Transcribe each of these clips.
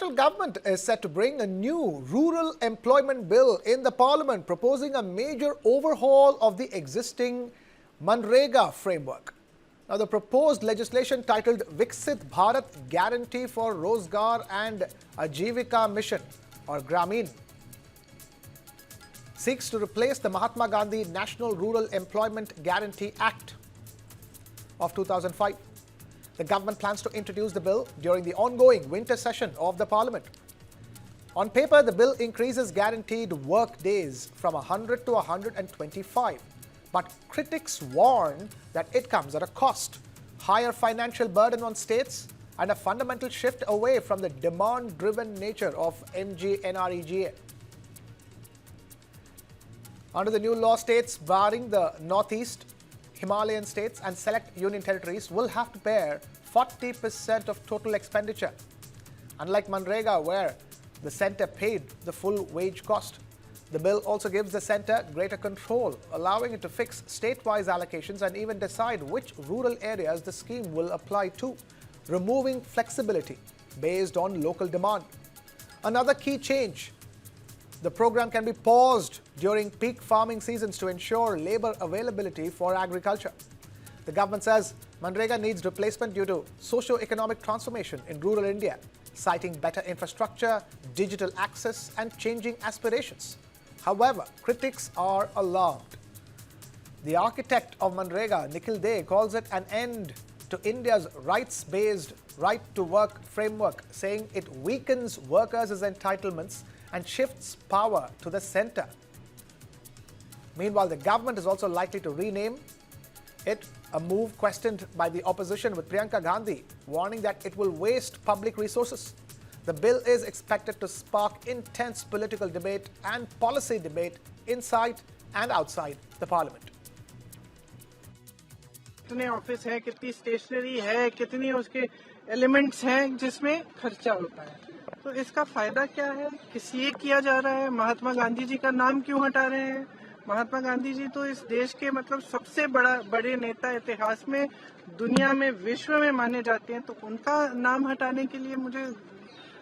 central government is set to bring a new rural employment bill in the parliament, proposing a major overhaul of the existing Manrega framework. Now, the proposed legislation titled Viksit Bharat Guarantee for Rozgar and Ajivika Mission or Grameen seeks to replace the Mahatma Gandhi National Rural Employment Guarantee Act of 2005. The government plans to introduce the bill during the ongoing winter session of the parliament. On paper, the bill increases guaranteed work days from 100 to 125. But critics warn that it comes at a cost, higher financial burden on states, and a fundamental shift away from the demand-driven nature of MGNREGA. Under the new law, states barring the Northeast, Himalayan states and select union territories will have to bear 40% of total expenditure, unlike Manrega, where the centre paid the full wage cost. The bill also gives the centre greater control, allowing it to fix state-wise allocations and even decide which rural areas the scheme will apply to, removing flexibility based on local demand. Another key change: the program can be paused during peak farming seasons to ensure labour availability for agriculture. The government says Manrega needs replacement due to socio-economic transformation in rural India, citing better infrastructure, digital access and changing aspirations. However, critics are alarmed. The architect of Manrega, Nikhil Dey, calls it an end to India's rights-based right-to-work framework, saying it weakens workers' entitlements and shifts power to the centre. Meanwhile, the government is also likely to rename it, a move questioned by the opposition, with Priyanka Gandhi warning that it will waste public resources. The bill is expected to spark intense political debate and policy debate inside and outside the parliament. कितने office है, कितनी stationery है, कितनी उसके elements हैं जिसमें खर्चा होता है, तो इसका फायदा क्या है, किस लिए किया जा रहा है, महात्मा गांधी जी का नाम क्यों हटा रहे हैं? महात्मा गांधी जी तो इस देश के सबसे बड़े नेता इतिहास में, दुनिया में, विश्व में माने जाते हैं, तो उनका नाम हटाने के लिए मुझे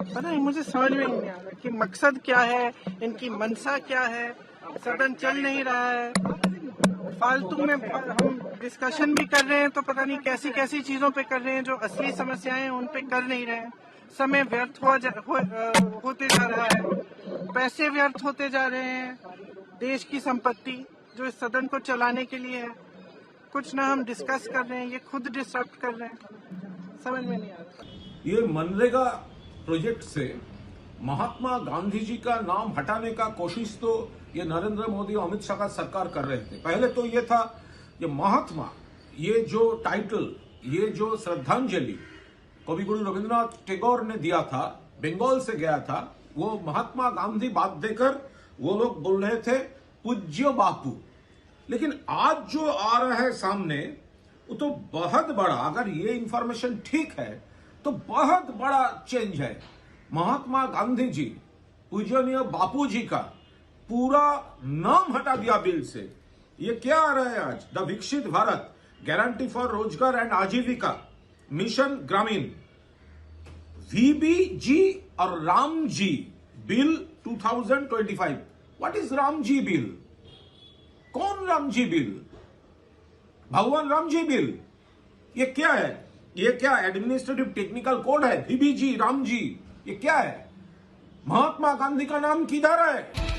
समझ में नहीं आ रहा कि मकसद क्या है, इनकी मंशा क्या है। सदन चल नहीं रहा है, फालतू में हम डिस्कशन भी कर रहे हैं तो पता नहीं कैसी कैसी चीजों पे कर रहे हैं, जो असली समस्याएं उन पे कर नहीं रहे हैं। समय व्यर्थ होते जा रहा है, पैसे व्यर्थ होते जा रहे हैं, देश की संपत्ति जो इस सदन को चलाने के लिए है, कुछ ना हम डिस्कस कर रहे हैं, ये खुद डिस्टर्ब कर रहे हैं, समझ में नहीं आ रहा। ये मनरेगा प्रोजेक्ट से महात्मा गांधी जी का नाम हटाने का कोशिश तो ये नरेंद्र मोदी और अमित शाह का सरकार कर रहे थे। पहले तो ये था ये महात्मा, ये जो टाइटल, ये जो श्रद्धांजलि कविगुरु रविंद्रनाथ टैगोर ने दिया था, बंगाल से गया था, वो महात्मा गांधी बात देकर वो लोग बोल रहे थे पूज्य बापू। लेकिन आज जो आ रहा है सामने वो तो बहुत बड़ा, अगर ये इंफॉर्मेशन ठीक है तो बहुत बड़ा चेंज है। महात्मा गांधी जी, पूजनीय बापू जी का पूरा नाम हटा दिया बिल से। ये क्या आ रहा है आज? The Viksit Bharat guarantee for Rozgar and Ajeevika mission Gramin, VBG और RAM G bill 2025। What is RAM G bill? कौन राम जी बिल? भगवान राम जी बिल? ये क्या है? ये क्या एडमिनिस्ट्रेटिव टेक्निकल कोड है? VBG, राम जी, ये क्या है? महात्मा गांधी का नाम किधर है?